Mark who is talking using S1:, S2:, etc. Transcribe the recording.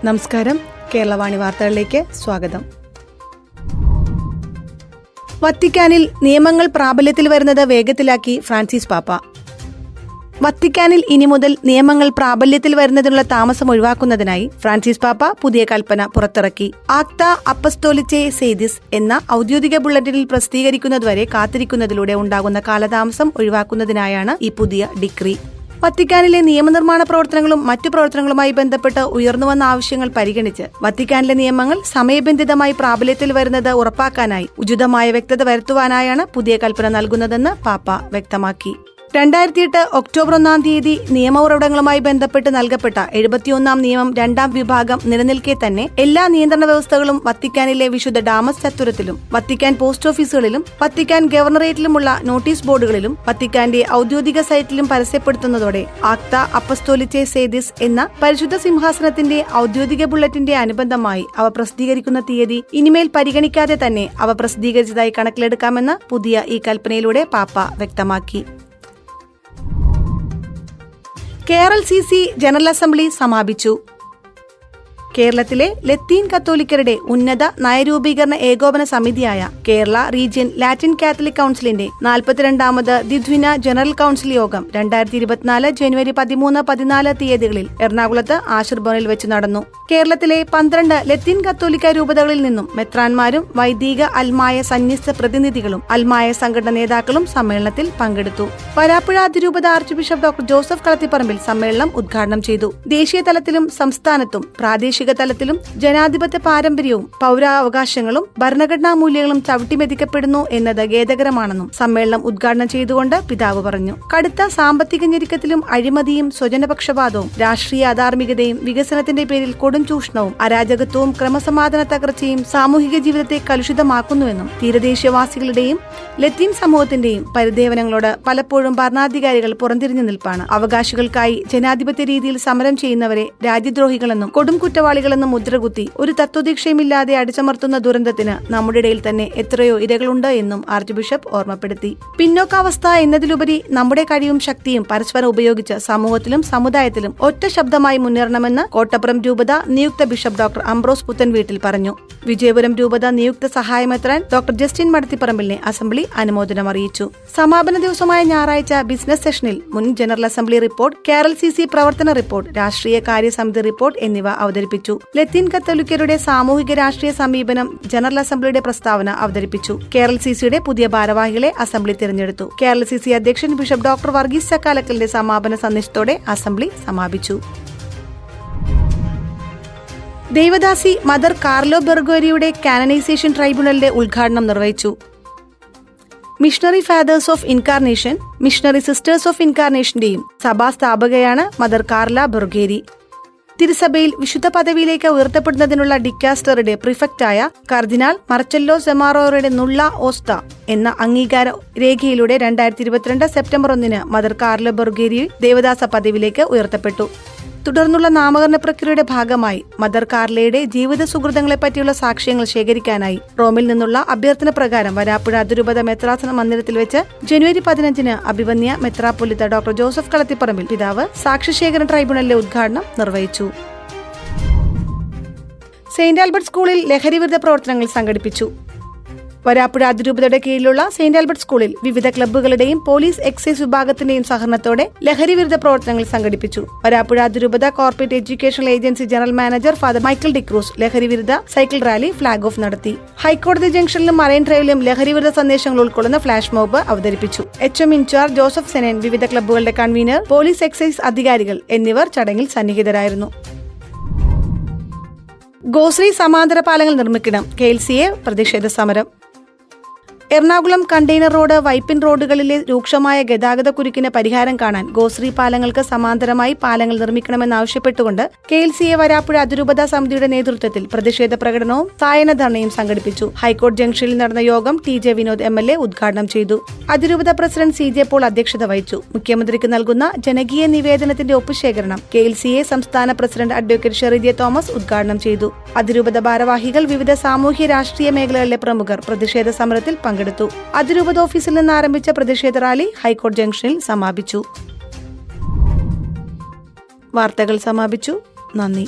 S1: നമസ്കാരം. കേരളവാണി വാർത്തകളിലേക്ക് സ്വാഗതം. വത്തിക്കാനിൽ നിയമങ്ങൾ പ്രാബല്യത്തിൽ വരുന്നത് വേഗത്തിലാക്കി ഫ്രാൻസിസ് പാപ്പ. വത്തിക്കാനിൽ ഇനി മുതൽ നിയമങ്ങൾ പ്രാബല്യത്തിൽ വരുന്നതിനുള്ള താമസം ഒഴിവാക്കുന്നതിനായി ഫ്രാൻസിസ് പാപ്പ പുതിയ കൽപ്പന പുറത്തിറക്കി. ആക്ത അപ്പസ്തോലിച്ചെ സെയ്ദിസ് എന്ന ഔദ്യോഗിക ബുള്ളറ്റിനിൽ പ്രസിദ്ധീകരിക്കുന്നതുവരെ കാത്തിരിക്കുന്നതിലൂടെ ഉണ്ടാകുന്ന കാലതാമസം ഒഴിവാക്കുന്നതിനായാണ് ഈ പുതിയ ഡിക്രി. വത്തിക്കാനിലെ നിയമനിർമ്മാണ പ്രവർത്തനങ്ങളും മറ്റു പ്രവർത്തനങ്ങളുമായി ബന്ധപ്പെട്ട് ഉയർന്നുവന്ന ആവശ്യങ്ങൾ പരിഗണിച്ച് വത്തിക്കാനിലെ നിയമങ്ങൾ സമയബന്ധിതമായി പ്രാബല്യത്തിൽ വരുന്നത് ഉറപ്പാക്കാനായി ഉചിതമായ വ്യക്തത വരുത്തുവാനായാണ് പുതിയ കൽപ്പന നൽകുന്നതെന്ന് പാപ്പ വ്യക്തമാക്കി. 2008 ഒക്ടോബർ 1 നിയമ ഉറവിടങ്ങളുമായി ബന്ധപ്പെട്ട് നൽകപ്പെട്ട 71 നിയമം 2 വിഭാഗം നിലനിൽക്കെ തന്നെ എല്ലാ നിയന്ത്രണ വ്യവസ്ഥകളും വത്തിക്കാനിലെ വിശുദ്ധ ഡാമസ് ചത്തുരത്തിലും വത്തിക്കാൻ പോസ്റ്റ് ഓഫീസുകളിലും വത്തിക്കാൻ ഗവർണറേറ്റിലുമുള്ള നോട്ടീസ് ബോർഡുകളിലും വത്തിക്കാന്റെ ഔദ്യോഗിക സൈറ്റിലും പരസ്യപ്പെടുത്തുന്നതോടെ ആക്ത അപ്പസ്തോലിച്ചെ സെയ്ദിസ് എന്ന പരിശുദ്ധ സിംഹാസനത്തിന്റെ ഔദ്യോഗിക ബുള്ളറ്റിന്റെ അനുബന്ധമായി അവ പ്രസിദ്ധീകരിക്കുന്ന തീയതി ഇനിമേൽ പരിഗണിക്കാതെ തന്നെ അവ പ്രസിദ്ധീകരിച്ചതായി കണക്കിലെടുക്കാമെന്ന് പുതിയ ഈ കൽപ്പനയിലൂടെ പാപ്പ വ്യക്തമാക്കി. KRLCC ജനറൽ അസംബ്ലി സമാപിച്ചു. കേരളത്തിലെ ലത്തീൻ കത്തോലിക്കരുടെ ഉന്നത നയരൂപീകരണ ഏകോപന സമിതിയായ കേരള റീജിയൻ ലാറ്റിൻ കാത്തലിക് കൌൺസിലിന്റെ 42ാമത് ദ്വിദിന ജനറൽ കൌൺസിൽ യോഗം 2024 ജനുവരി 13-14 തീയതികളിൽ എറണാകുളത്ത് ആശീർഭവനിൽ വെച്ച് നടന്നു. കേരളത്തിലെ 12 ലത്തീൻ കത്തോലിക്ക രൂപതകളിൽ നിന്നും മെത്രാൻമാരും വൈദിക അൽമായ സന്യസ്ത പ്രതിനിധികളും അൽമായ സംഘടന നേതാക്കളും സമ്മേളനത്തിൽ പങ്കെടുത്തു. വരാപ്പുഴ അതിരൂപത arch bishop doctor Joseph Kalathiparambil സമ്മേളനം ഉദ്ഘാടനം ചെയ്തു. ദേശീയ തലത്തിലും സംസ്ഥാനത്തും പ്രാദേശിക തലത്തിലും ജനാധിപത്യ പാരമ്പര്യവും പൗരാവകാശങ്ങളും ഭരണഘടനാ മൂല്യങ്ങളും ചവിട്ടിമെതിക്കപ്പെടുന്നു എന്നത് ഖേദകരമാണെന്നും സമ്മേളനം ഉദ്ഘാടനം ചെയ്തുകൊണ്ട് പിതാവ് പറഞ്ഞു. കടുത്ത സാമ്പത്തിക ഞെരുക്കത്തിലും അഴിമതിയും സ്വജനപക്ഷപാതവും രാഷ്ട്രീയ അധാർമികതയും വികസനത്തിന്റെ പേരിൽ കൊടും ചൂഷണവും അരാജകത്വവും ക്രമസമാധാന തകർച്ചയും സാമൂഹിക ജീവിതത്തെ കലുഷിതമാക്കുന്നുവെന്നും തീരദേശവാസികളുടെയും ലത്തീൻ സമൂഹത്തിന്റെയും പരിദേവനങ്ങളോട് പലപ്പോഴും ഭരണാധികാരികൾ പുറംതിരിഞ്ഞു നിൽപ്പാണ്. അവകാശികൾക്കായി ജനാധിപത്യ രീതിയിൽ സമരം ചെയ്യുന്നവരെ രാജ്യദ്രോഹികളെന്നും കൊടും കുറ്റവാളികളെന്നും മുദ്രകുത്തി ഒരു തത്വദീക്ഷയുമില്ലാതെ അടിച്ചമർത്തുന്ന ദുരന്തത്തിന് നമ്മുടെ ഇടയിൽ തന്നെ എത്രയോ ഇരകളുണ്ട് എന്നും ആർച്ച് ബിഷപ്പ് ഓർമ്മപ്പെടുത്തി. പിന്നോക്കാവസ്ഥ എന്നതിലുപരി നമ്മുടെ കഴിവും ശക്തിയും പരസ്പരം ഉപയോഗിച്ച് സമൂഹത്തിലും സമുദായത്തിലും ഒറ്റ ശബ്ദമായി മുന്നേറണമെന്ന് കോട്ടപ്പുറം രൂപത നിയുക്ത ബിഷപ്പ് ഡോക്ടർ അംബ്രോസ് പുത്തൻവീട്ടിൽ പറഞ്ഞു. വിജയപുരം രൂപത നിയുക്ത സഹായമെത്രാൻ ഡോക്ടർ ജസ്റ്റിൻ മടത്തിപ്പറമ്പിലിനെ അസംബ്ലി അനുമോദനം അറിയിച്ചു. സമാപന ദിവസമായ ഞായറാഴ്ച ബിസിനസ് സെഷനിൽ മുൻ ജനറൽ അസംബ്ലി റിപ്പോർട്ട്, KRLCC പ്രവർത്തന റിപ്പോർട്ട്, രാഷ്ട്രീയ കാര്യസമിതി റിപ്പോർട്ട് എന്നിവ അവതരിപ്പിച്ചു. ലത്തീൻ കത്തോലിക്കരുടെ സാമൂഹിക രാഷ്ട്രീയ സമീപനം ജനറൽ അസംബ്ലിയുടെ പ്രസ്താവന അവതരിപ്പിച്ചു. KRLCCയുടെ പുതിയ ഭാരവാഹികളെ അസംബ്ലി തിരഞ്ഞെടുത്തു. KRLCC അധ്യക്ഷൻ ബിഷപ്പ് ഡോക്ടർ വർഗീസ് ചക്കാലക്കലിന്റെ സമാപന സന്ദേശത്തോടെ അസംബ്ലി സമാപിച്ചു. ദേവദാസി മദർ കാർലോ ബെർഗോരിയുടെ കാനനൈസേഷൻ ട്രൈബ്യൂണലിന്റെ ഉദ്ഘാടനം നിർവഹിച്ചു. Missionary fathers of incarnation, missionary sisters of ഇൻകാർനേഷന്റെയും സഭാ സ്ഥാപകയാണ് മദർ കാർല ബെർഗേരി. തിരുസഭയിൽ വിശുദ്ധ പദവിയിലേക്ക് ഉയർത്തപ്പെടുന്നതിനുള്ള ഡിക്കാസ്റ്ററുടെ പ്രിഫക്റ്റായ കർദിനാൾ മർച്ചല്ലോ സെമാറോയുടെ നുള്ള ഓസ്ത എന്ന അംഗീകാര രേഖയിലൂടെ 2022 സെപ്റ്റംബർ 1 മദർ കാർലോ ബെർഗേരി ദേവദാസ പദവിയിലേക്ക് ഉയർത്തപ്പെട്ടു. തുടർന്നുള്ള നാമകരണ പ്രക്രിയയുടെ ഭാഗമായി മദർ കാർലയുടെ ജീവിത സുഹൃതങ്ങളെപ്പറ്റിയുള്ള സാക്ഷ്യങ്ങൾ ശേഖരിക്കാനായി റോമിൽ നിന്നുള്ള അഭ്യർത്ഥന പ്രകാരം വരാപ്പുഴ അതിരൂപത മെത്രാസന മന്ദിരത്തിൽ വെച്ച് ജനുവരി 15 അഭിവന്യ മെത്രാപ്പൊലിത്ത ഡോക്ടർ ജോസഫ് കളത്തിപ്പറമ്പിൽ പിതാവ് സാക്ഷ്യശേഖരണ ട്രൈബ്യൂണലിലെ ഉദ്ഘാടനം നിർവഹിച്ചു. സെന്റ് ആൽബർട്ട് സ്കൂളിൽ ലഹരിവിരുദ്ധ പ്രവർത്തനങ്ങൾ സംഘടിപ്പിച്ചു. വരാപ്പുഴ അതിരൂപതയുടെ കീഴിലുള്ള സെന്റ് ആൽബർട്ട് സ്കൂളിൽ വിവിധ ക്ലബ്ബുകളുടെയും പോലീസ് എക്സൈസ് വിഭാഗത്തിന്റെയും സഹകരണത്തോടെ ലഹരിവിരുദ്ധ പ്രവർത്തനങ്ങൾ സംഘടിപ്പിച്ചു. വരാപ്പുഴ അതിരൂപത corporate educational agency general manager father Michael D'Cruz ലഹരിവിരുദ്ധ സൈക്കിൾ റാലി ഫ്ളാഗ് ഓഫ് നടത്തി. ഹൈക്കോടതി ജംഗ്ഷനിലും മറൈൻ ഡ്രൈവിലും ലഹരിവിരുദ്ധ സന്ദേശങ്ങൾ ഉൾക്കൊള്ളുന്ന ഫ്ലാഷ് മോബ് അവതരിപ്പിച്ചു. HM ഇൻചാർജ് ജോസഫ് സെനൻ, വിവിധ ക്ലബ്ബുകളുടെ കൺവീനർ, പോലീസ് എക്സൈസ് അധികാരികൾ എന്നിവർ ചടങ്ങിൽ സന്നിഹിതരായിരുന്നു. ഗോശ്രീ സമാന്തര പാലങ്ങൾ നിർമ്മിക്കണം, KLCA പ്രതിഷേധ സമരം. എറണാകുളം കണ്ടെയ്നർ റോഡ്, വൈപ്പിൻ റോഡുകളിലെ രൂക്ഷമായ ഗതാഗത കുരുക്കിന് പരിഹാരം കാണാൻ ഗോശ്രീ പാലങ്ങൾക്ക് സമാന്തരമായി പാലങ്ങൾ നിർമ്മിക്കണമെന്നാവശ്യപ്പെട്ടുകൊണ്ട് KLCA വരാപ്പുഴ അതിരൂപത സമിതിയുടെ നേതൃത്വത്തിൽ പ്രതിഷേധ പ്രകടനവും സായന ധർണയും സംഘടിപ്പിച്ചു. ഹൈക്കോടതി ജംഗ്ഷനിൽ നടന്ന യോഗം TJ വിനോദ് MLA ഉദ്ഘാടനം ചെയ്തു. അതിരൂപത പ്രസിഡന്റ് CJ പോൾ അധ്യക്ഷത വഹിച്ചു. മുഖ്യമന്ത്രിക്ക് നൽകുന്ന ജനകീയ നിവേദനത്തിന്റെ ഒപ്പുശേഖരണം KLCA സംസ്ഥാന പ്രസിഡന്റ് അഡ്വക്കേറ്റ് ഷെറിജെ തോമസ് ഉദ്ഘാടനം ചെയ്തു. അതിരൂപത ഭാരവാഹികൾ, വിവിധ സാമൂഹ്യ രാഷ്ട്രീയ മേഖലകളിലെ പ്രമുഖർ പ്രതിഷേധ സമരത്തിൽ പങ്കെടുത്തു. അതിരൂപത ഓഫീസിൽ നിന്ന് ആരംഭിച്ച പ്രതിഷേധ റാലി ഹൈക്കോടതി ജംഗ്ഷനിൽ സമാപിച്ചു. വാർത്തകൾ സമാപിച്ചു. നന്ദി.